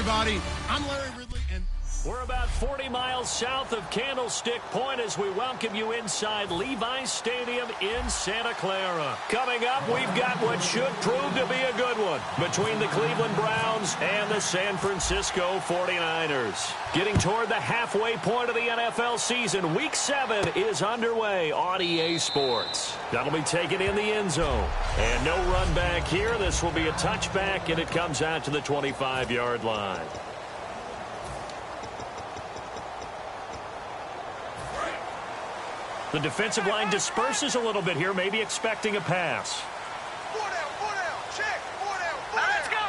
everybody. I'm Larry Ridley, and we're about 40 miles south of Candlestick Point as we welcome you inside Levi's Stadium in Santa Clara. Coming up, we've got what should prove to be a good one between the Cleveland Browns and the San Francisco 49ers. Getting toward the halfway point of the NFL season, Week 7 is underway on EA Sports. That'll be taken in the end zone. And no run back here. This will be a touchback, and it comes out to the 25-yard line. The defensive line disperses a little bit here, maybe expecting a pass. Four down, check, four down. Let's go.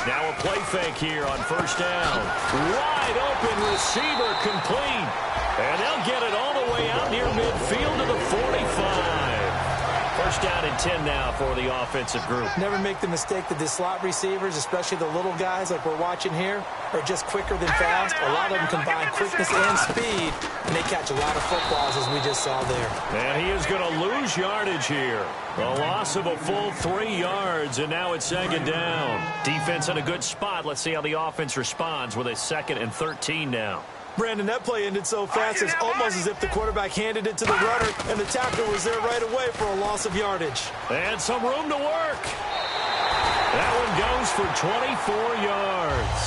Now a play fake here on first down. Wide open receiver complete. And they'll get it all the way out near midfield to the 45. First down and 10 now for the offensive group. Never make the mistake that the slot receivers, especially the little guys like we're watching here, are just quicker than fast. A lot of them combine quickness and speed, and they catch a lot of footballs, as we just saw there. And he is going to lose yardage here. A loss of a full 3 yards, and now it's second down. Defense in a good spot. Let's see how the offense responds with a 2nd and 13 now. Brandon, that play ended so fast, it's almost as if the quarterback handed it to the runner, and the tackle was there right away for a loss of yardage. And some room to work. That one goes for 24 yards.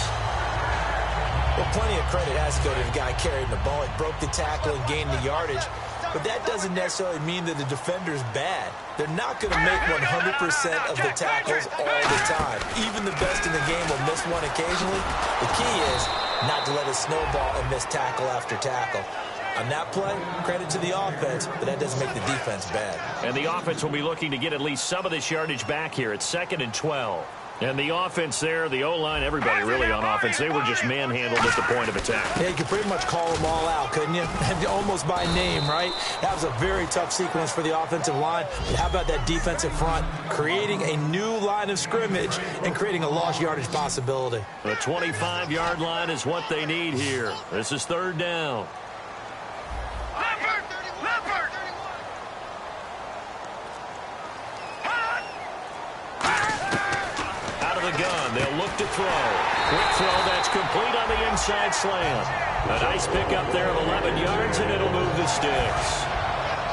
Well, plenty of credit has to go to the guy carrying the ball. It broke the tackle and gained the yardage. But that doesn't necessarily mean that the defender's bad. They're not going to make 100% of the tackles all the time. Even the best in the game will miss one occasionally. The key is not to let it snowball and miss tackle after tackle. On that play, credit to the offense, but that doesn't make the defense bad. And the offense will be looking to get at least some of this yardage back here. It's 2nd and 12. And the offense there, the O-line, everybody really on offense, they were just manhandled at the point of attack. Yeah, you could pretty much call them all out, couldn't you? Almost by name, right? That was a very tough sequence for the offensive line. But how about that defensive front creating a new line of scrimmage and creating a lost yardage possibility? The 25-yard line is what they need here. This is 3rd down. They'll look to throw. Quick throw that's complete on the inside slant. A nice pickup there of 11 yards, and it'll move the sticks.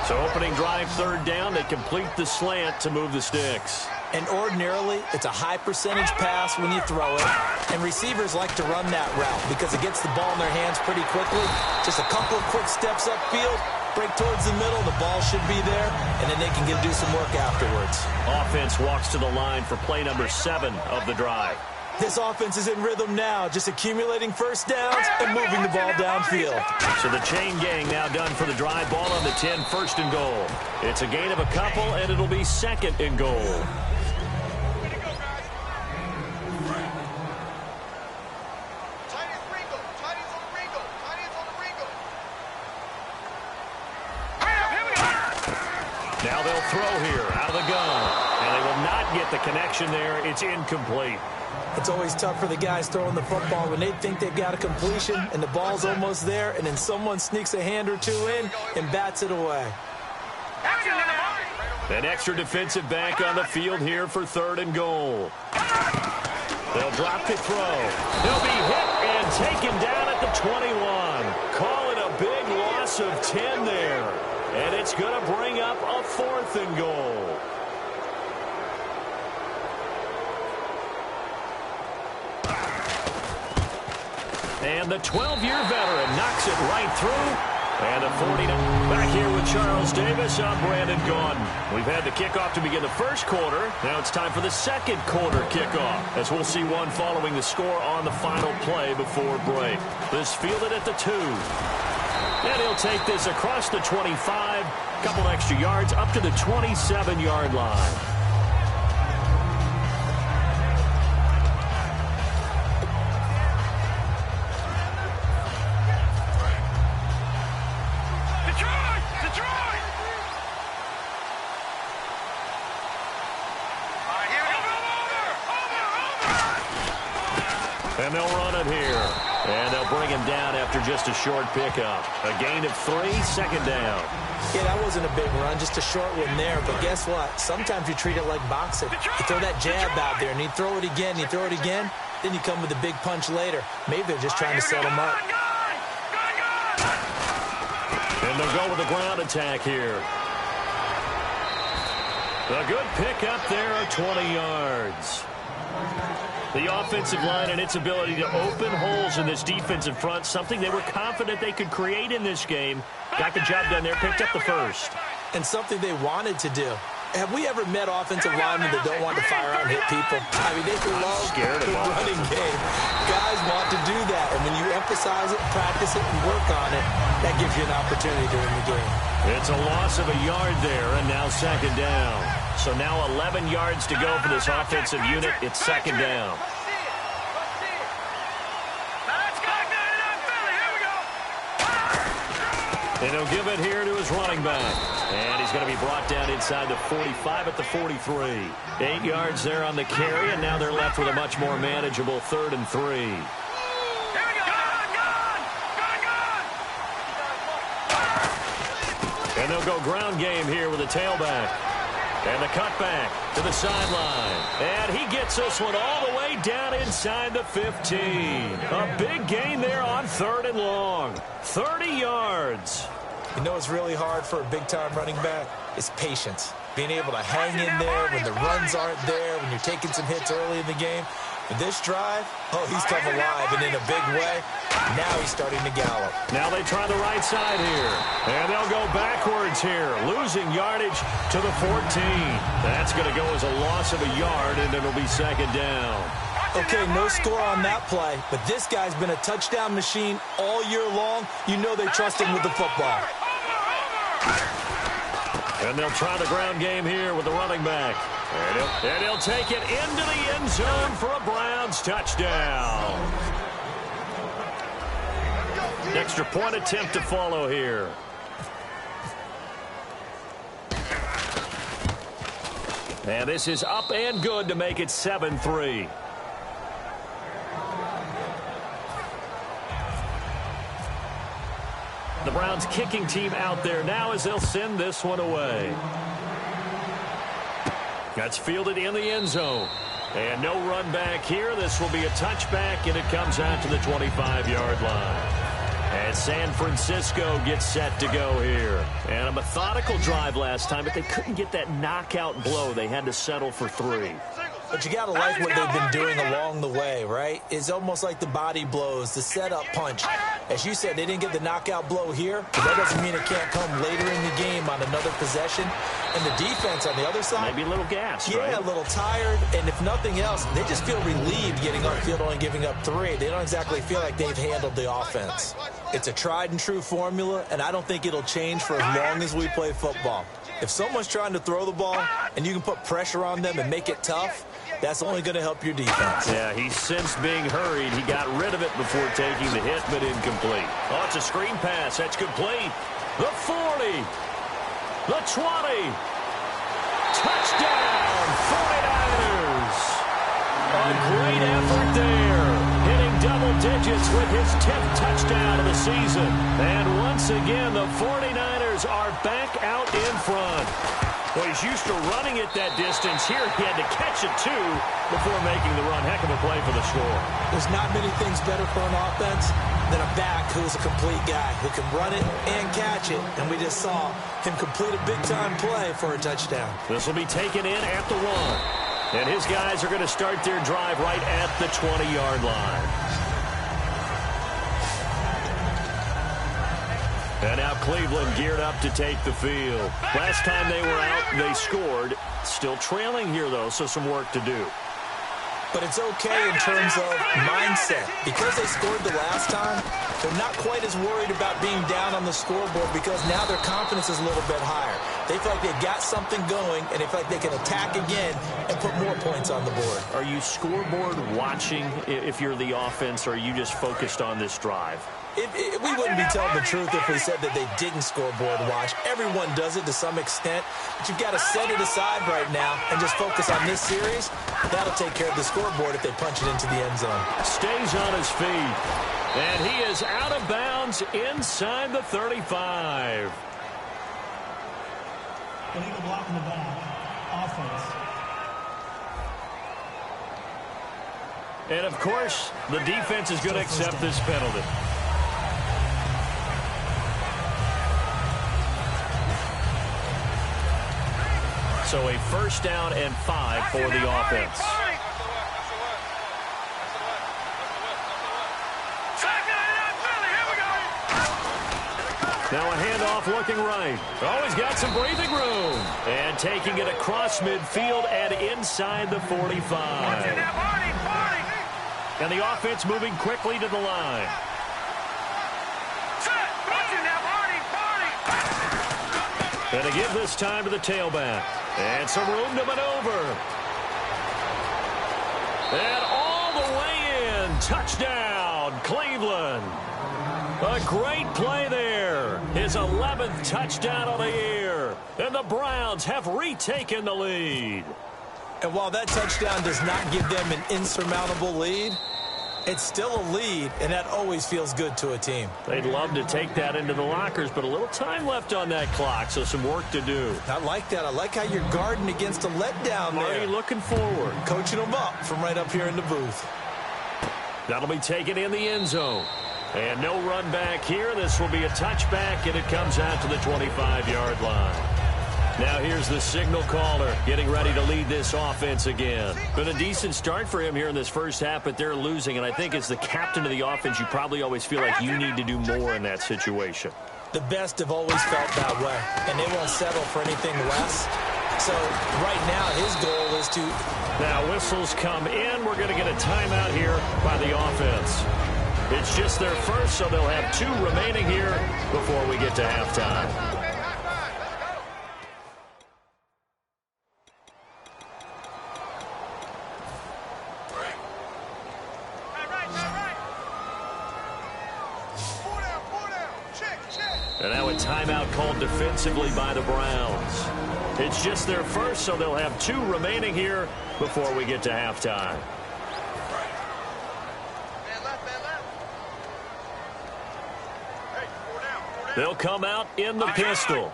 So opening drive, 3rd down. They complete the slant to move the sticks. And ordinarily, it's a high percentage pass when you throw it. And receivers like to run that route because it gets the ball in their hands pretty quickly. Just a couple of quick steps upfield, break towards the middle, the ball should be there, and then they can do some work afterwards. Offense walks to the line for play number 7 of the drive. This offense is in rhythm now, just accumulating first downs and moving the ball downfield. So the chain gang now done for the drive. Ball on the 10, 1st and goal. It's a gain of a couple, and it'll be 2nd and goal. Now they'll throw here out of the gun. And they will not get the connection there. It's incomplete. It's always tough for the guys throwing the football when they think they've got a completion and the ball's almost there, and then someone sneaks a hand or two in and bats it away. An extra defensive back on the field here for 3rd and goal. They'll drop to throw. They'll be hit and taken down at the 21. Call it a big loss of 10 there. And it's going to bring up a 4th and goal. And the 12-year veteran knocks it right through. And a 40. Back here with Charles Davis. I'm Brandon Gaudin. We've had the kickoff to begin the 1st quarter. Now it's time for the 2nd quarter kickoff, as we'll see one following the score on the final play before break. This fielded at the 2. And he'll take this across the 25. Couple extra yards up to the 27-yard line. And they'll run it here. And they'll bring him down after just a short pickup. A gain of 3, second down. Yeah, that wasn't a big run, just a short one there. But guess what? Sometimes you treat it like boxing. You throw that jab out there, and you throw it again, you throw it again, then you come with a big punch later. Maybe they're just trying to set him up. And they'll go with the ground attack here. A good pickup there of 20 yards. The offensive line and its ability to open holes in this defensive front, something they were confident they could create in this game. Got the job done there, picked up the first. And something they wanted to do. Have we ever met offensive linemen that don't want to fire out and hit people? I mean, they love the running game. Guys want to do that, and when you emphasize it, practice it, and work on it, that gives you an opportunity during the game. It's a loss of a yard there, and now second down. So now 11 yards to go for this offensive unit. It's second down. And he'll give it here to his running back. And he's going to be brought down inside the 45 at the 43. 8 yards there on the carry, and now they're left with a much more manageable 3rd and 3. And they'll go ground game here with a tailback. And the cutback to the sideline. And he gets this one all the way down inside the 15. A big gain there on 3rd and long. 30 yards. You know what's really hard for a big-time running back? It's patience. Being able to hang in there when the runs aren't there, when you're taking some hits early in the game. But this drive, oh, he's come alive and in a big way. Now he's starting to gallop. Now they try the right side here. And they'll go backwards here, losing yardage to the 14. That's going to go as a loss of a yard, and it'll be second down. Okay, no score on that play, but this guy's been a touchdown machine all year long. You know they trust him with the football. And they'll try the ground game here with the running back. And he'll take it into the end zone for a Browns touchdown. Extra point attempt to follow here. And this is up and good to make it 7-3. The Browns kicking team out there now as they'll send this one away. That's fielded in the end zone. And no run back here. This will be a touchback, and it comes out to the 25-yard line. And San Francisco gets set to go here. And a methodical drive last time, but they couldn't get that knockout blow. They had to settle for 3. But you got to like what they've been doing along the way, right? It's almost like the body blows, the setup punch. As you said, they didn't get the knockout blow here, but that doesn't mean it can't come later in the game on another possession. And the defense on the other side, maybe a little gassed, right? A little tired. And if nothing else, they just feel relieved getting on field only giving up 3. They don't exactly feel like they've handled the offense. It's a tried and true formula, and I don't think it'll change for as long as we play football. If someone's trying to throw the ball and you can put pressure on them and make it tough, that's only going to help your defense. Yeah, he's sensed being hurried. He got rid of it before taking the hit, but incomplete. Oh, it's a screen pass. That's complete. The 40. The 20. Touchdown, 49ers. A great effort there. Hitting double digits with his 10th touchdown of the season. And once again, the 49ers are back out in front. Well, he's used to running it that distance. Here, he had to catch it, too, before making the run. Heck of a play for the score. There's not many things better for an offense than a back who's a complete guy who can run it and catch it. And we just saw him complete a big-time play for a touchdown. This will be taken in at the 1. And his guys are going to start their drive right at the 20-yard line. And now Cleveland geared up to take the field. Last time they were out, they scored. Still trailing here, though, so some work to do. But it's okay in terms of mindset. Because they scored the last time, they're not quite as worried about being down on the scoreboard because now their confidence is a little bit higher. They feel like they've got something going, and they feel like they can attack again and put more points on the board. Are you scoreboard watching if you're the offense, or are you just focused on this drive? We wouldn't be telling the truth if we said that they didn't scoreboard watch. Everyone does it to some extent, but you've got to set it aside right now and just focus on this series. That'll take care of the scoreboard if they punch it into the end zone. Stays on his feet, and he is out of bounds inside the 35. Illegal block in the back. Offense. And, of course, the defense is going to accept this penalty. So a first down and 5 for the offense. Now a handoff looking right. Oh, he's got some breathing room. And taking it across midfield and inside the 45. And the offense moving quickly to the line. And to give this time to the tailback. And some room to maneuver. And all the way in. Touchdown, Cleveland. A great play there. His 11th touchdown of the year. And the Browns have retaken the lead. And while that touchdown does not give them an insurmountable lead, it's still a lead, and that always feels good to a team. They'd love to take that into the lockers, but a little time left on that clock, so some work to do. I like that. I like how you're guarding against a letdown there. Marty looking forward. Coaching them up from right up here in the booth. That'll be taken in the end zone. And no run back here. This will be a touchback, and it comes out to the 25-yard line. Now here's the signal caller getting ready to lead this offense again. Been a decent start for him here in this first half, but they're losing. And I think as the captain of the offense, you probably always feel like you need to do more in that situation. The best have always felt that way, and they won't settle for anything less. So right now his goal is to... Now whistles come in. We're going to get a timeout here by the offense. It's just their first, so they'll have 2 remaining here before we get to halftime. And now a timeout called defensively by the Browns. It's just their first, so they'll have 2 remaining here before we get to halftime. They'll come out in the pistol.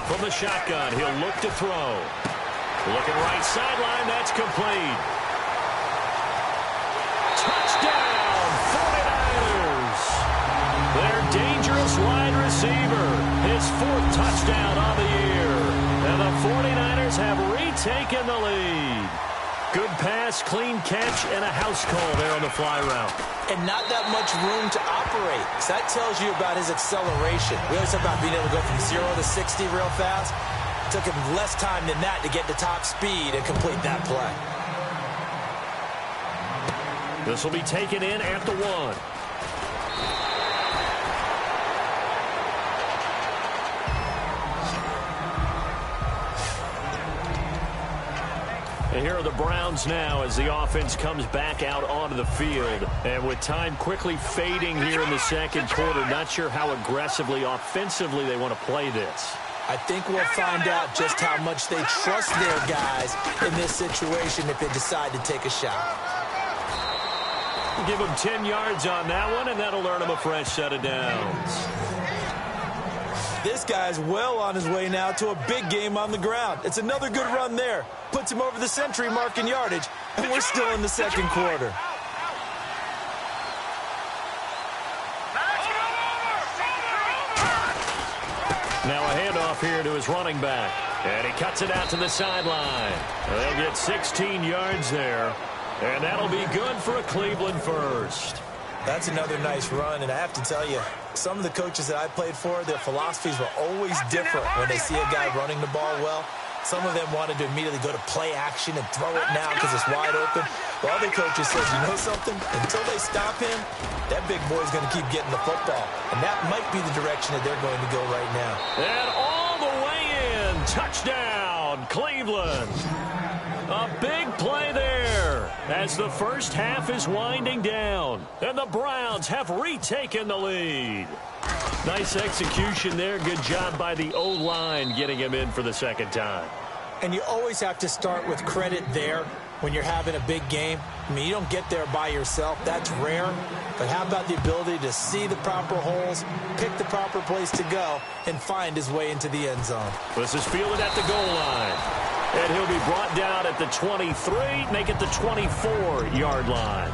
From the shotgun, he'll look to throw. Looking right sideline, that's complete. Touchdown, 49ers. Their dangerous wide receiver, his 4th touchdown of the year. And the 49ers have retaken the lead. Good pass, clean catch, and a house call there on the fly route. And not that much room to operate. So that tells you about his acceleration. We always talk about being able to go from 0 to 60 real fast. It took him less time than that to get to top speed and complete that play. This will be taken in at the 1. And here are the Browns now as the offense comes back out onto the field. And with time quickly fading here in the second quarter, not sure how aggressively, offensively they want to play this. I think we'll find out just how much they trust their guys in this situation if they decide to take a shot. Give them 10 yards on that one, and that'll earn them a fresh set of downs. This guy's well on his way now to a big game on the ground. It's another good run there. Puts him over the century mark in yardage, and we're still in the second quarter. Now a handoff here to his running back. And he cuts it out to the sideline. They'll get 16 yards there. And that'll be good for a Cleveland first. That's another nice run, and I have to tell you, some of the coaches that I played for, their philosophies were always different when they see a guy running the ball well. Some of them wanted to immediately go to play action and throw it now because it's wide open. While other coaches said, you know something? Until they stop him, that big boy's going to keep getting the football. And that might be the direction that they're going to go right now. And all the way in. Touchdown, Cleveland. A big play there. score as the first half is winding down, and the Browns have retaken the lead. Nice execution there. Good job by the O-line getting him in for the second time. And you always have to start with credit there when you're having a big game. I mean, you don't get there by yourself. That's rare. But how about the ability to see the proper holes, pick the proper place to go, and find his way into the end zone? This is fielded at the goal line. And he'll be brought down at the 23, make it the 24-yard line.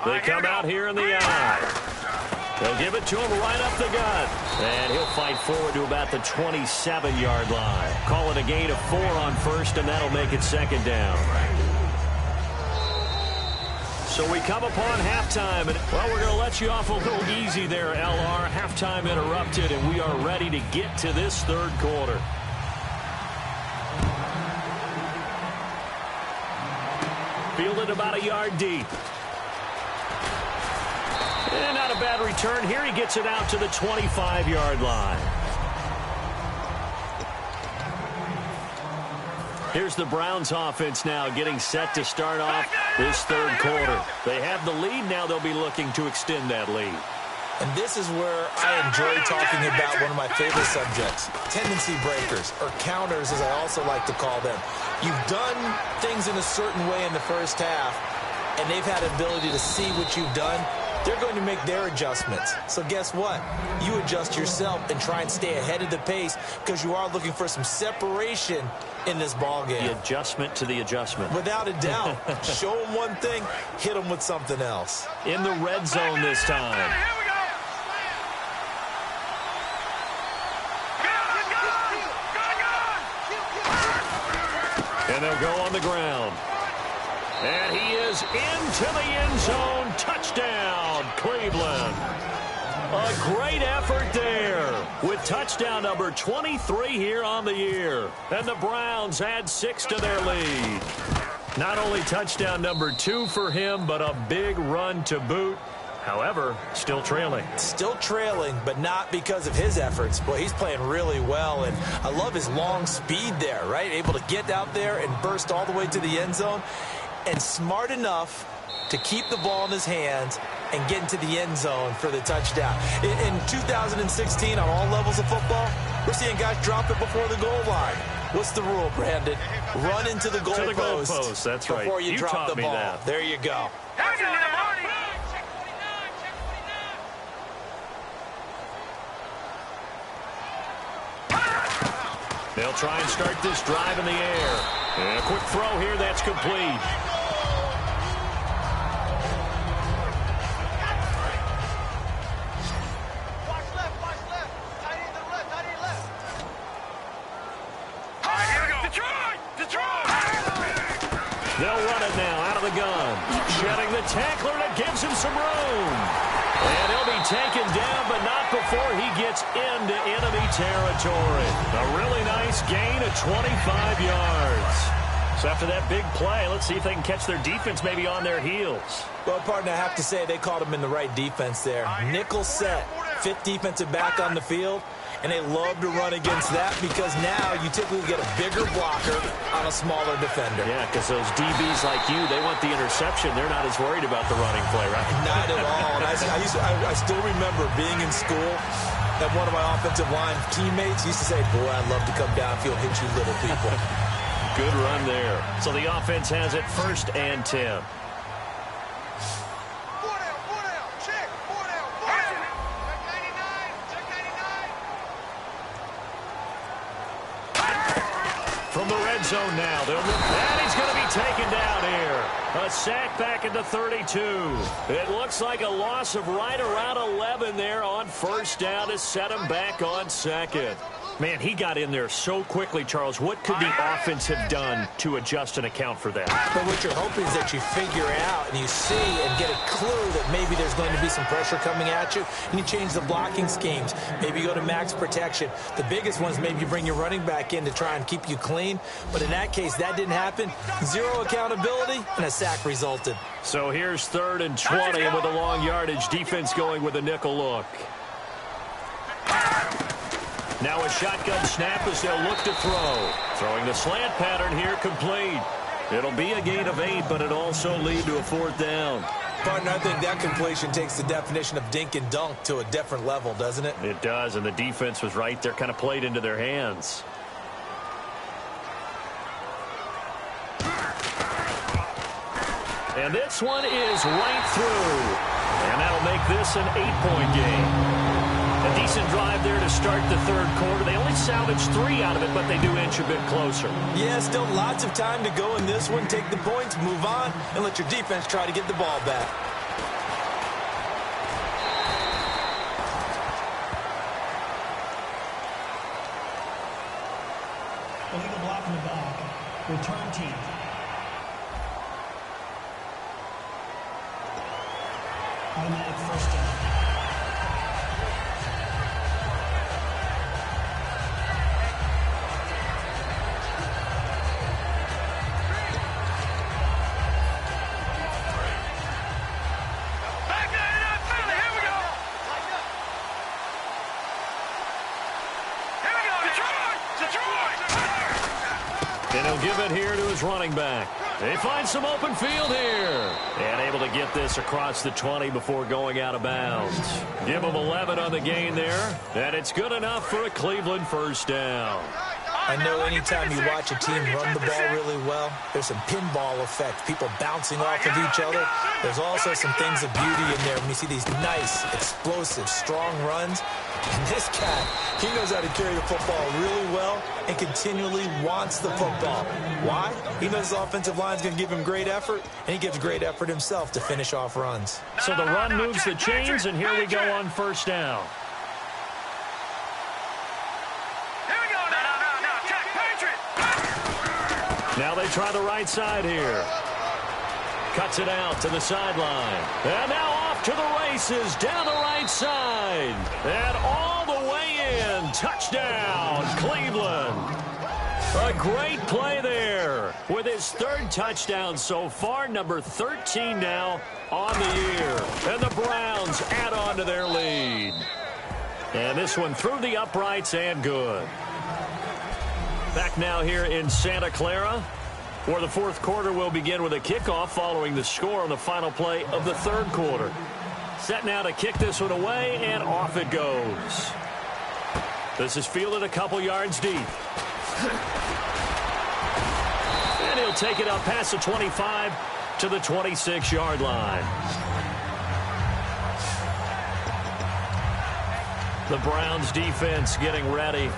They come out here in the eye. They'll give it to him right up the gut. And he'll fight forward to about the 27-yard line. Call it a gain of 4 on first, and that'll make it second down. So we come upon halftime. And, well, we're going to let you off a little easy there, LR. Halftime interrupted, and we are ready to get to this third quarter. Fielded about a yard deep. And not a bad return here. He gets it out to the 25-yard line. Here's the Browns offense now getting set to start off this third quarter. They have the lead. Now they'll be looking to extend that lead. And this is where I enjoy talking about one of my favorite subjects, tendency breakers, or counters as I also like to call them. You've done things in a certain way in the first half, and they've had the ability to see what you've done. They're going to make their adjustments. So guess what? You adjust yourself and try and stay ahead of the pace because you are looking for some separation in this ball game. The adjustment to the adjustment. Without a doubt. Show them one thing, hit them with something else. In the red zone this time. And they'll go on the ground. And he is into the end zone. Touchdown, Cleveland. A great effort there with touchdown number 23 here on the year. And the Browns add 6 to their lead. Not only touchdown number 2 for him, but a big run to boot. However, still trailing. Still trailing, but not because of his efforts. Boy, he's playing really well, and I love his long speed there, right? Able to get out there and burst all the way to the end zone, and smart enough to keep the ball in his hands and get into the end zone for the touchdown. In 2016, on all levels of football, we're seeing guys drop it before the goal line. What's the rule, Brandon? Run into the goalpost. That's right. Before you drop the ball. That. There you go. They'll try and start this drive in the air. And a quick throw here, that's complete. Watch left. Tight end to the left, tight end left. All right, here we go. Detroit! They'll run it now out of the gun. Shedding the tackler, and it gives him some room. And he'll be taken down, but not before he gets into enemy territory. A really nice gain of 25 yards. So after that big play, let's see if they can catch their defense maybe on their heels. Well, partner, I have to say they caught him in the right defense there. Nickel set, 5th defensive back on the field, and they love to run against that because now you typically get a bigger blocker on a smaller defender. Yeah, because those DBs like you, they want the interception. They're not as worried about the running play, right? Not at all. And I still remember being in school and one of my offensive line teammates used to say, boy, I'd love to come downfield, hit you little people. Good run there. So the offense has it 1st and 10. Check, 4 down. Check 99. From the red zone now, and he's going to be taken down here. A sack back at the 32. It looks like a loss of right around 11 there on 1st down to set him back on 2nd. Man, he got in there so quickly, Charles. What could the offense have done to adjust and account for that? But what you're hoping is that you figure it out and you see and get a clue that maybe there's going to be some pressure coming at you, and you change the blocking schemes. Maybe you go to max protection. The biggest one is maybe you bring your running back in to try and keep you clean. But in that case, that didn't happen. Zero accountability, and a sack resulted. So here's 3rd and 20, and with a long yardage, defense going with a nickel look. Now a shotgun snap as they'll look to throw. Throwing the slant pattern here, complete. It'll be a gain of 8, but it also lead to a 4th down. Partner, I think that completion takes the definition of dink and dunk to a different level, doesn't it? It does, and the defense was right there, kind of played into their hands. And this one is right through. And that'll make this an 8-point game. A decent drive there to start the 3rd quarter. They only salvaged 3 out of it, but they do inch a bit closer. Yeah, still lots of time to go in this one. Take the points, move on, and let your defense try to get the ball back. Illegal block in the back. Return team. Automatic 1st down. And he'll give it here to his running back. They find some open field here. And able to get this across the 20 before going out of bounds. Give them 11 on the gain there. And it's good enough for a Cleveland 1st down. I know anytime you watch a team run the ball really well, there's some pinball effect, people bouncing off of each other. There's also some things of beauty in there when you see these nice, explosive, strong runs. And this cat, he knows how to carry the football really well and continually wants the football. Why? He knows his offensive line's going to give him great effort, and he gives great effort himself to finish off runs. So the run moves the chains, and here we go on 1st down. Now they try the right side here. Cuts it out to the sideline. And now off to the races down the right side. And all the way in. Touchdown, Cleveland. A great play there with his 3rd touchdown so far, number 13 now on the year. And the Browns add on to their lead. And this one through the uprights and good. Back now here in Santa Clara, where the 4th quarter will begin with a kickoff following the score on the final play of the 3rd quarter. Set now to kick this one away, and off it goes. This is fielded a couple yards deep. And he'll take it up past the 25 to the 26-yard line. The Browns defense getting ready.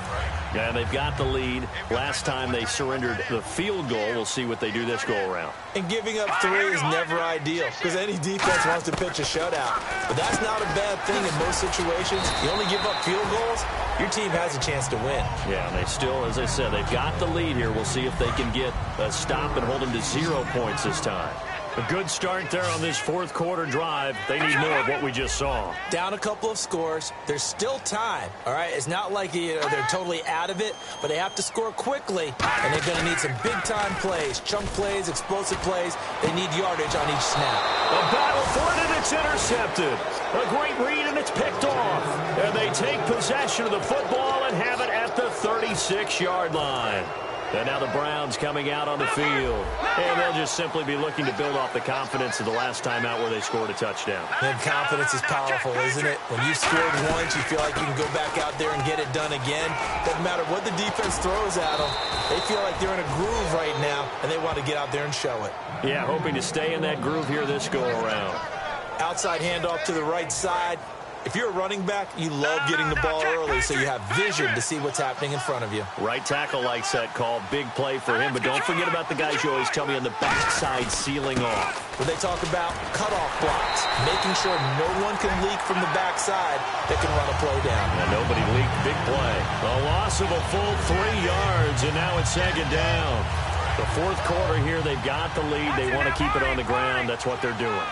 And they've got the lead. Last time they surrendered the field goal. We'll see what they do this go-around. And giving up 3 is never ideal because any defense wants to pitch a shutout. But that's not a bad thing in most situations. You only give up field goals, your team has a chance to win. Yeah, and they still, as I said, they've got the lead here. We'll see if they can get a stop and hold them to 0 points this time. A good start there on this 4th quarter drive. They need more of what we just saw. Down a couple of scores. There's still time, all right? It's not like they're totally out of it, but they have to score quickly, and they're going to need some big-time plays, chunk plays, explosive plays. They need yardage on each snap. A battle for it, and it's intercepted. A great read, and it's picked off. And they take possession of the football and have it at the 36-yard line. And now the Browns coming out on the field. And they'll just simply be looking to build off the confidence of the last time out where they scored a touchdown. And confidence is powerful, isn't it? When you've scored once, you feel like you can go back out there and get it done again. Doesn't matter what the defense throws at them. They feel like they're in a groove right now, and they want to get out there and show it. Yeah, hoping to stay in that groove here this go-around. Outside handoff to the right side. If you're a running back, you love getting the ball early so you have vision to see what's happening in front of you. Right tackle likes that call. Big play for him, but don't forget about the guys you always tell me on the backside sealing off. When they talk about cutoff blocks, making sure no one can leak from the backside that can run a play down. And nobody leaked. Big play. A loss of a full 3 yards, and now it's second down. The fourth quarter here, they've got the lead. They want to keep it on the ground. That's what they're doing.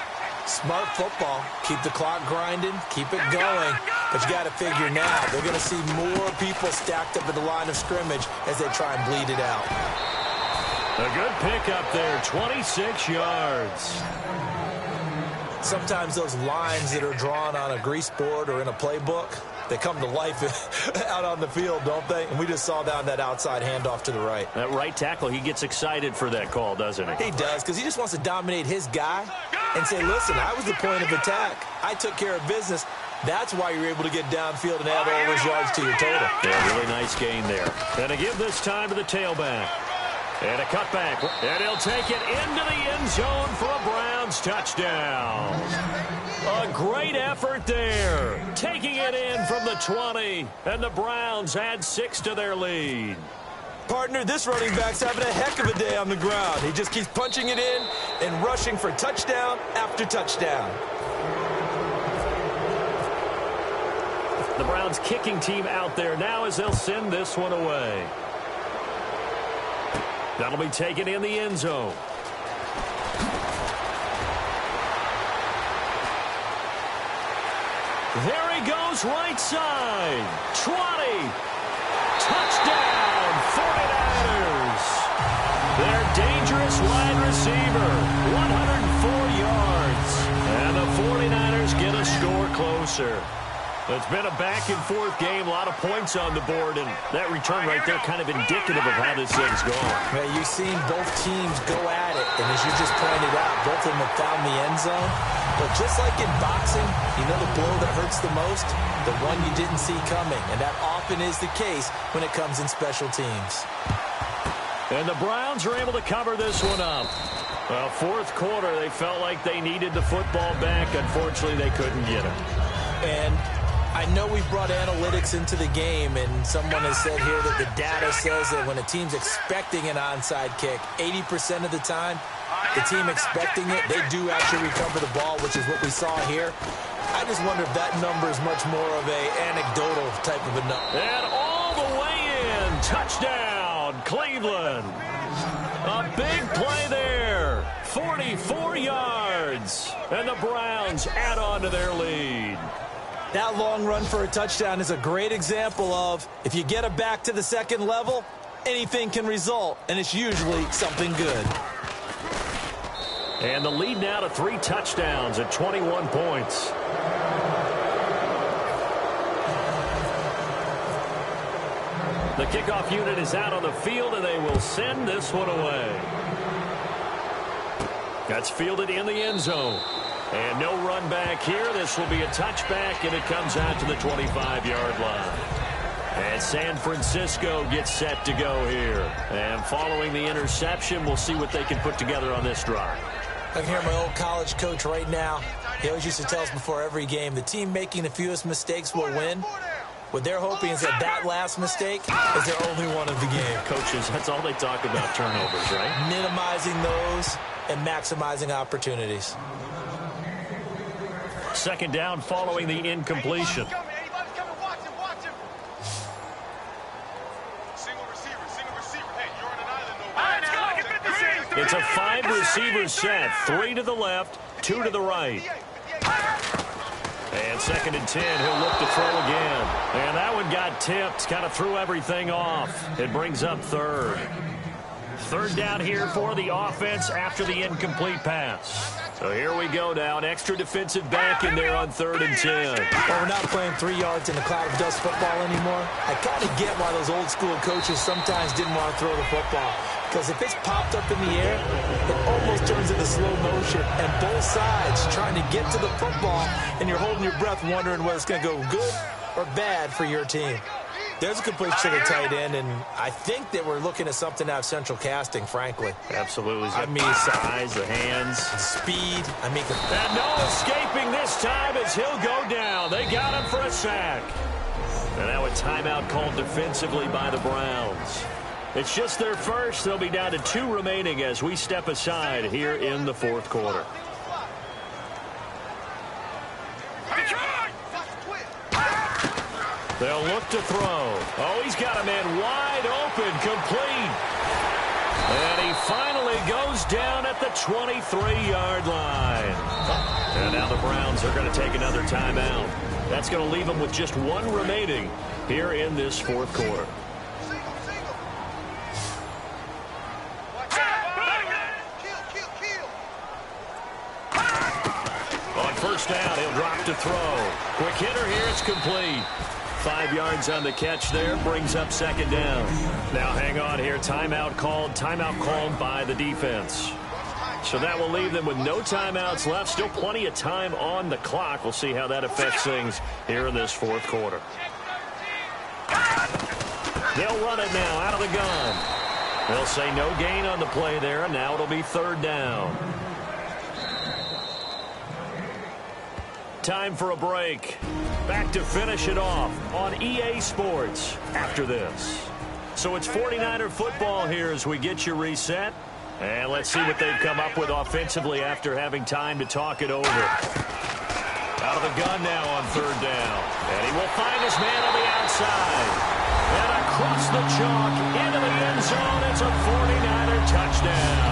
Smart football. Keep the clock grinding. Keep it going. But you got to figure now, they're going to see more people stacked up at the line of scrimmage as they try and bleed it out. A good pickup there, 26 yards. Sometimes those lines that are drawn on a grease board or in a playbook, they come to life out on the field, don't they? And we just saw down that outside handoff to the right. That right tackle, he gets excited for that call, doesn't he? He does, because he just wants to dominate his guy and say, listen, I was the point of attack. I took care of business. That's why you're able to get downfield and add all those yards to your total. Yeah, really nice gain there. And to give this time to the tailback. And a cutback. And he'll take it into the end zone for a Browns touchdown. A great effort there. Taking it in from the 20. And the Browns add 6 to their lead. Partner, this running back's having a heck of a day on the ground. He just keeps punching it in and rushing for touchdown after touchdown. The Browns kicking team out there now as they'll send this one away. That'll be taken in the end zone. There he goes, right side. 20. Touchdown, 49ers. Their dangerous wide receiver, 104 yards. And the 49ers get a score closer. It's been a back-and-forth game, a lot of points on the board, and that return right there kind of indicative of how this thing's going. Yeah, you've seen both teams go at it, and as you just pointed out, both of them have found the end zone. But just like in boxing, you know the blow that hurts the most? The one you didn't see coming, and that often is the case when it comes in special teams. And the Browns are able to cover this one up. Well, fourth quarter, they felt like they needed the football back. Unfortunately, they couldn't get it. And I know we've brought analytics into the game, and someone has said here that the data says that when a team's expecting an onside kick, 80% of the time, the team expecting it, they do actually recover the ball, which is what we saw here. I just wonder if that number is much more of a anecdotal type of a number. And all the way in, touchdown, Cleveland. A big play there, 44 yards, and the Browns add on to their lead. That long run for a touchdown is a great example of if you get it back to the second level, anything can result, and it's usually something good. And the lead now to 3 touchdowns at 21 points. The kickoff unit is out on the field, and they will send this one away. That's fielded in the end zone. And no run back here. This will be a touchback, and it comes out to the 25-yard line. And San Francisco gets set to go here. And following the interception, we'll see what they can put together on this drive. I can hear my old college coach right now. He always used to tell us before every game, the team making the fewest mistakes will win. What they're hoping is that last mistake is their only one of the game. Coaches, that's all they talk about, turnovers, right? Minimizing those and maximizing opportunities. Second down following the incompletion. Anybody's coming, watch him, watch him. Single receiver. Hey, you're on an island over there. It's a 5-receiver set. 3 to the left, 2 to the right. And second and 10, he'll look to throw again. And that one got tipped, kind of threw everything off. It brings up third. Third down here for the offense after the incomplete pass. So here we go now, an extra defensive back in there on 3rd and 10. Well, we're not playing 3 yards in a cloud of dust football anymore. I kind of get why those old school coaches sometimes didn't want to throw the football. Because if it's popped up in the air, it almost turns into slow motion. And both sides trying to get to the football, and you're holding your breath wondering whether it's going to go good or bad for your team. There's a completion to the tight end, and I think that we're looking at something out of central casting, frankly. Absolutely. I mean, size, the hands. Speed. I mean, and no escaping this time as he'll go down. They got him for a sack. And now a timeout called defensively by the Browns. It's just their first. They'll be down to 2 remaining as we step aside here in the fourth quarter. They'll look to throw. Oh, he's got a man wide open, complete. And he finally goes down at the 23-yard line. And now the Browns are going to take another timeout. That's going to leave them with just 1 remaining here in this fourth quarter. On first down, he'll drop to throw. Quick hitter here, it's complete. 5 yards on the catch there, brings up second down. Now hang on here, timeout called by the defense. So that will leave them with no timeouts left. Still plenty of time on the clock. We'll see how that affects things here in this fourth quarter. They'll run it now out of the gun. They'll say no gain on the play there, and now it'll be third down. Time for a break. Back to finish it off on EA Sports after this. So it's 49er football here as we get you reset. And let's see what they've come up with offensively after having time to talk it over. Out of the gun now on third down. And he will find his man on the outside. And across the chalk into the end zone. It's a 49er touchdown.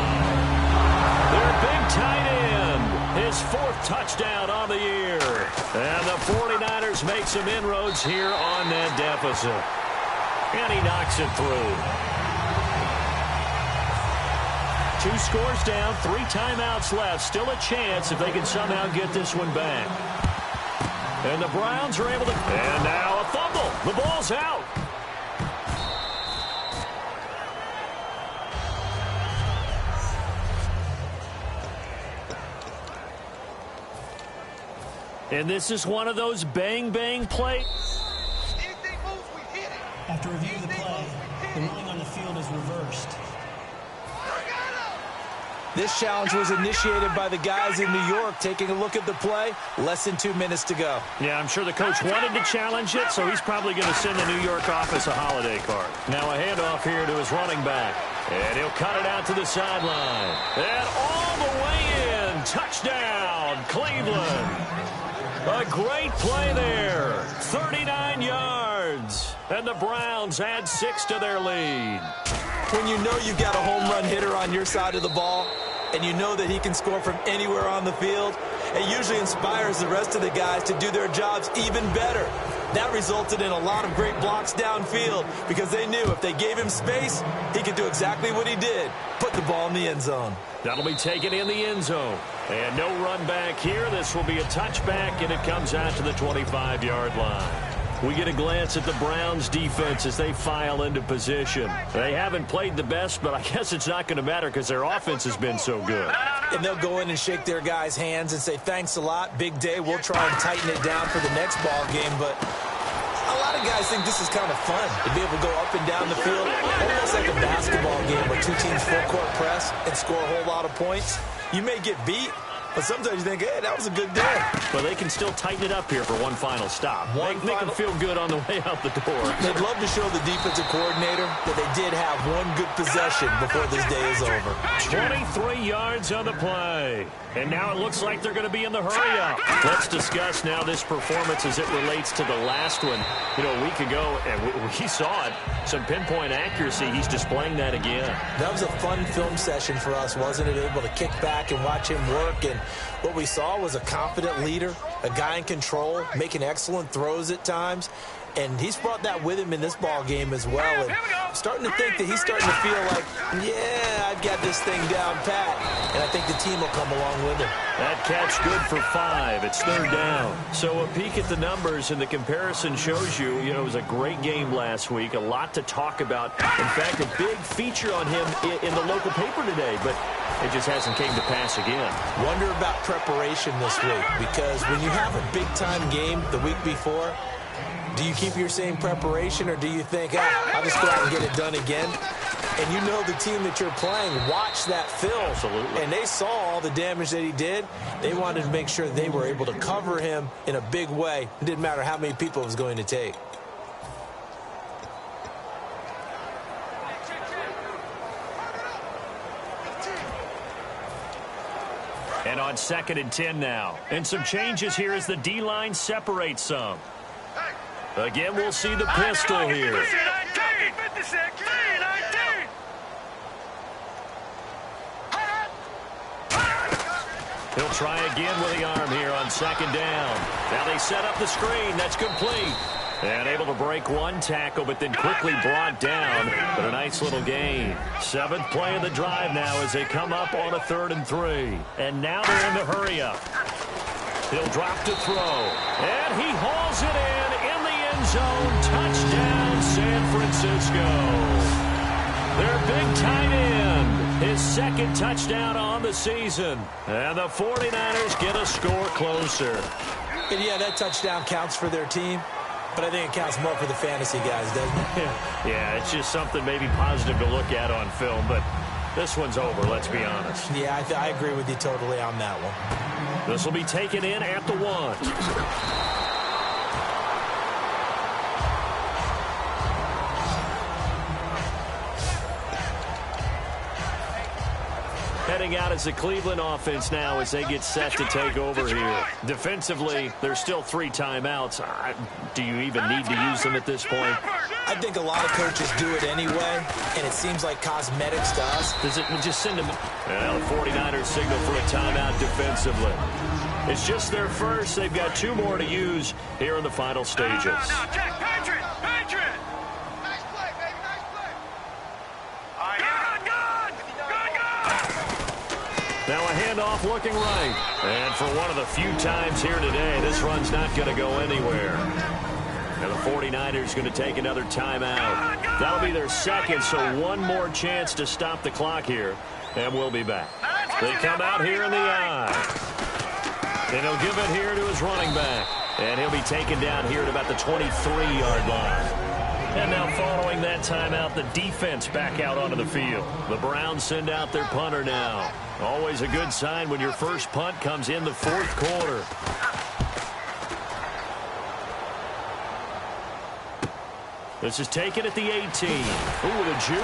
Their big tight end. His 4th touchdown on the year. And the 49ers make some inroads here on that deficit. And he knocks it through. 2 scores down, 3 timeouts left. Still a chance if they can somehow get this one back. And the Browns are able to... And now a fumble. The ball's out. And this is one of those bang-bang plays. After review of the play, the ruling on the field is reversed. this challenge was initiated by the guys in New York. Taking a look at the play, less than 2 minutes to go. Yeah, I'm sure the coach wanted to challenge it, so he's probably going to send the New York office a holiday card. Now a handoff here to his running back. And he'll cut it out to the sideline. And all the way in. Touchdown, Cleveland. A great play there. 39 yards. And the Browns add 6 to their lead. When you know you've got a home run hitter on your side of the ball, and you know that he can score from anywhere on the field, it usually inspires the rest of the guys to do their jobs even better. That resulted in a lot of great blocks downfield because they knew if they gave him space, he could do exactly what he did, put the ball in the end zone. That'll be taken in the end zone. And no run back here. This will be a touchback, and it comes out to the 25-yard line. We get a glance at the Browns defense as they file into position. They haven't played the best, but I guess it's not going to matter because their offense has been so good. And they'll go in and shake their guys' hands and say, thanks a lot, big day. We'll try and tighten it down for the next ball game. But a lot of guys think this is kind of fun to be able to go up and down the field, almost like a basketball game where two teams full-court press and score a whole lot of points. You may get beat, but sometimes you think, hey, that was a good day. But they can still tighten it up here for one final stop. Make them feel good on the way out the door. They'd love to show the defensive coordinator that they did have one good possession before this day is over. 23 yards on the play. And now it looks like they're going to be in the hurry-up. Let's discuss now this performance as it relates to the last one. You know, a week ago, and we saw it, some pinpoint accuracy. He's displaying that again. That was a fun film session for us, wasn't it? Able to kick back and watch him work. And what we saw was a confident leader, a guy in control, making excellent throws at times. And he's brought that with him in this ball game as well. And I'm starting to think that he's starting to feel like, yeah, I've got this thing down pat. And I think the team will come along with him. That catch good for 5. It's third down. So a peek at the numbers, and the comparison shows you, it was a great game last week. A lot to talk about. In fact, a big feature on him in the local paper today. But it just hasn't came to pass again. Wonder about preparation this week. Because when you have a big-time game the week before, do Do you keep your same preparation, or do you think, I'll just go out and get it done again? And you know the team that you're playing watched that film. Absolutely. And they saw all the damage that he did. They wanted to make sure they were able to cover him in a big way. It didn't matter how many people it was going to take. And on 2nd and 10 now. And some changes here as the D-line separates some. Again, we'll see the pistol here. He'll try again with the arm here on 2nd down. Now they set up the screen. That's complete. And able to break one tackle, but then quickly brought down. But a nice little gain. 7th play of the drive now as they come up on a 3rd and 3. And now they're in the hurry-up. He'll drop to throw. And he hauls it in the end zone. Touchdown, San Francisco. Their big tight end. His 2nd touchdown on the season. And the 49ers get a score closer. And yeah, that touchdown counts for their team. But I think it counts more for the fantasy guys, doesn't it? Yeah, it's just something maybe positive to look at on film, but this one's over, let's be honest. Yeah, I agree with you totally on that one. This will be taken in at the 1. Heading out as the Cleveland offense now as they get set to take over here. Defensively, there's still 3 timeouts. Do you even need to use them at this point? I think a lot of coaches do it anyway, and it seems like cosmetics to us. Does it just send them? Well, the 49ers signal for a timeout defensively. It's just their first. They've got 2 more to use here in the final stages. Now, Jack, Patriot! Nice play, baby, nice play. Now a handoff looking right. And for one of the few times here today, this run's not going to go anywhere. And the 49ers going to take another timeout. That'll be their 2nd, so one more chance to stop the clock here. And we'll be back. They come out here in the I. And he'll give it here to his running back. And he'll be taken down here at about the 23-yard line. And now following that timeout, the defense back out onto the field. The Browns send out their punter now. Always a good sign when your first punt comes in the 4th quarter. This is taken at the 18. Ooh, the juke.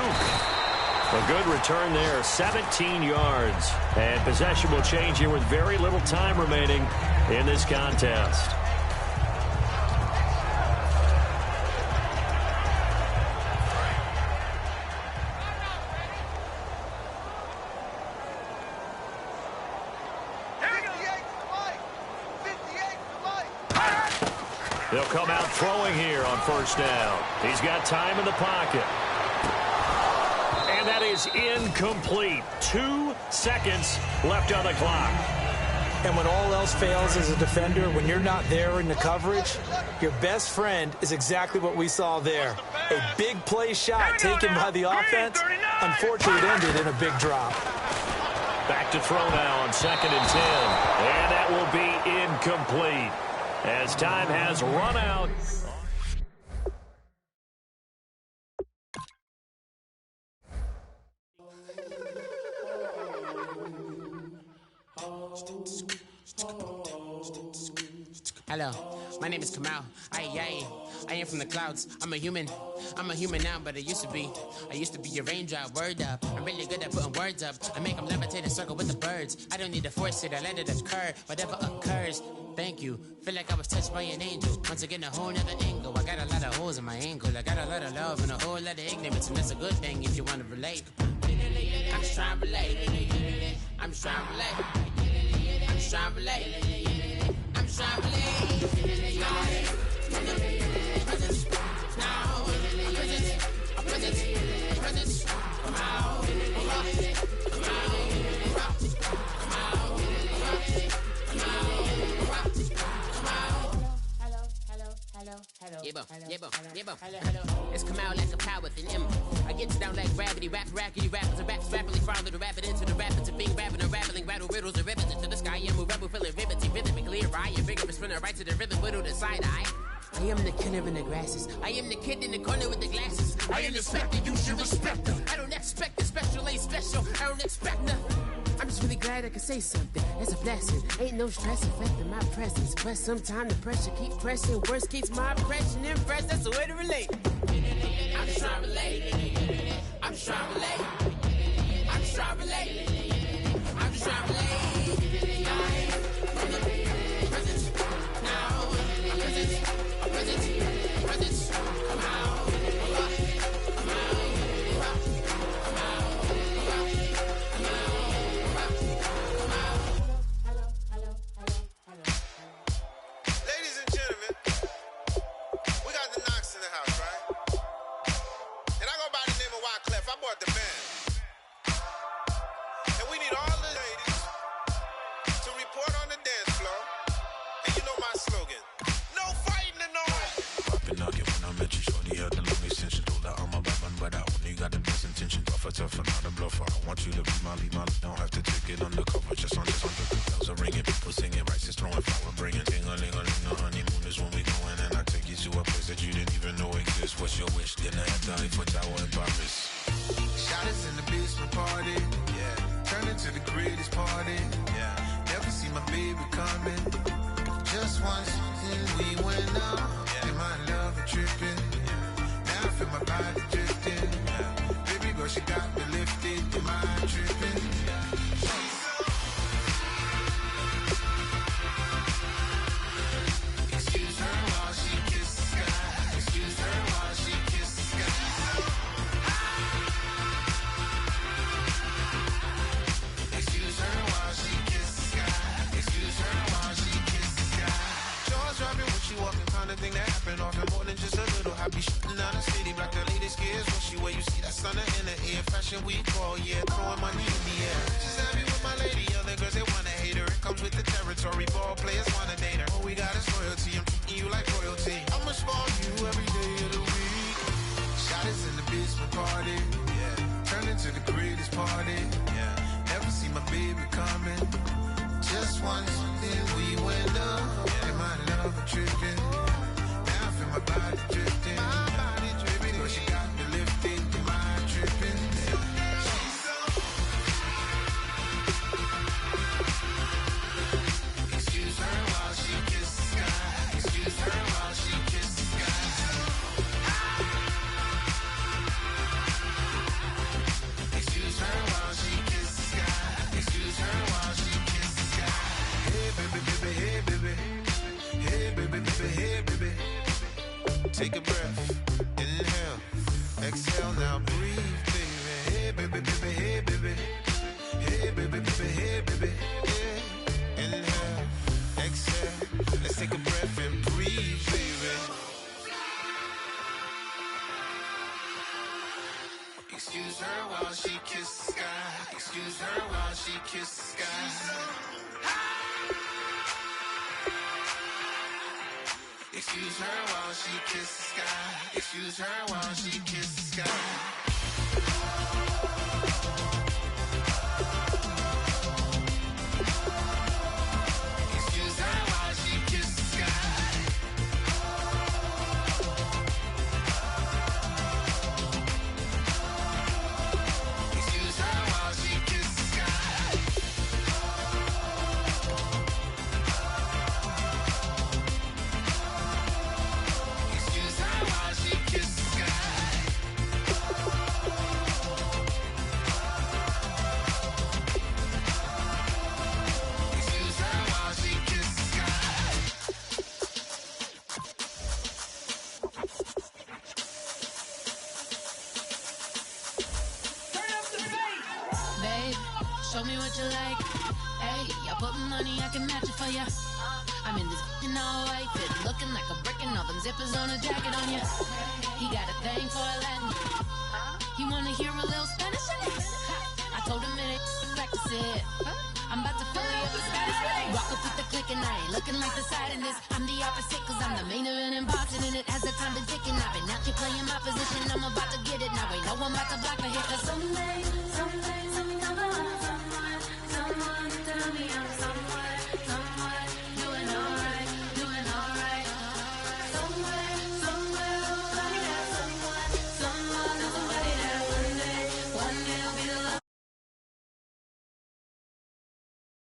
A good return there, 17 yards. And possession will change here with very little time remaining in this contest. They'll come out throwing here on 1st down. He's got time in the pocket. And that is incomplete. 2 seconds left on the clock. And when all else fails as a defender, when you're not there in the coverage, your best friend is exactly what we saw there. A big play shot taken by the offense. Unfortunately, it ended in a big drop. Back to throw now on 2nd and 10. And that will be incomplete as time has run out. Hello, my name is Kamal. I am from the clouds. I'm a human now, but I used to be a raindrop. Word up, I'm really good at putting words up. I make them levitate and circle with the birds. I don't need to force it, I let it occur. Whatever occurs, thank you. Feel like I was touched by an angel. Once again, a whole nother angle. I got a lot of holes in my ankle. I got a lot of love and a whole lot of ignorance, and that's a good thing if you want to relate. I'm just trying to relate. I'm just trying to relate. I'm just trying to relate. I'm just trying to relate. It's come out like a power within him. I get you down like gravity, rackety rappers and raps rapidly follow the rapid into the rapid to being rapping and rattling, rattle riddles and ribbons into the sky. I'm a rebel, feeling rhythmically, rhythmically, I am vigorous, running right to the rhythm, widow the side eye. I am the killer in the grasses. I am the kid in the corner with the glasses. I am the specter, you should respect them. I don't expect the special, ain't special. I don't expect nothing. I'm just really glad I can say something. It's a blessing. Ain't no stress affecting my presence. But sometimes the pressure keeps pressing. Worst keeps my impression impressed. That's the way to relate. I'm just trying to relate. I'm just trying to relate. I'm just trying to relate. I'm just trying to relate. From the present now. Present. Come out. Ladies and gentlemen, we got the Knox in the house, right? And I go by the name of Wyclef. I bought the band. And we need all the ladies to report on the dance floor. And you know my slogan. No fighting and no fighting. Popping out when I met you, shorty had the long extension. Told her I'm a bad man, but I only got the best intention. Tougher, not a bluffer. I want you to be my lead, don't have to take it undercover. Just on the bells are ringing, people singing, rice is throwing, flower bringing. Ding-a-ling-a-ling, the honeymoon is when we going, and I take you to a place that you didn't even know exists. What's your wish? Dinner at the Eiffel Tower in Paris. Shot us in the basement party, yeah. Turn into the greatest party, yeah. Never see my baby coming. Just once, and we went out, yeah. And my love was tripping, yeah. Now I feel my body drifting, yeah. Baby girl, she got me lifted, am I tripping? Yeah. Excuse her while she kisses the sky. Excuse her while she kisses the sky. Excuse her while she kisses the sky. Excuse her while she kisses the sky. Jaws dropping when she walking, kind of thing that happen often more than just a little. Happy shooting down the city, black the latest gears. When she where you see that sun in the air, fashion week all year, throwing money in the air. She's happy with my lady, other girls they wanna hate her. It comes with the territory, ball players wanna date her. All we got is loyalty, I'm treating you like royalty. I'ma spoil you every day of the week. Shot us in the basement party, yeah. Turn into the greatest party, yeah. Never see my baby coming. Just once, then we went up, yeah. And my love was tripping. Now I feel my body drifting. My body dripping. Girl, she got me lifted. Am I tripping? Excuse her while she kisses the sky. Excuse her while she kisses the sky. Excuse her while she kisses the sky. Excuse her while she kisses the sky. Hey baby, baby, hey baby. Hey baby, baby, hey baby. Take a breath, inhale, exhale, now breathe, baby. Hey baby, baby, hey baby. Hey baby, baby, hey baby. Yeah. Inhale, exhale, let's take a breath and breathe, baby. Excuse her while she kisses the sky. Excuse her while she kisses the sky. Excuse her while she kisses the sky. Excuse her while she kisses the sky. Excuse her while she kisses the sky. Excuse her while she kisses the sky. Excuse her while she kisses the sky. Excuse her while she kisses the sky. Babe, show me what you like. Hey, I put money, I can match it for ya. I'm in this all white fit, looking like a brick and all them zippers on a jacket on ya. He got a thing for a Latin. He wanna hear a little Spanish in it. I told him it ain't practice it. I'm about to fully up the status. Rock up with the click and I ain't looking like the side in this. I'm the opposite cause I'm the main event and boxing in it. As the time been ticking, I've been out here playing my position. I'm about to get it now. Ain't no one about to block my hit cause someday, someone tell me I'm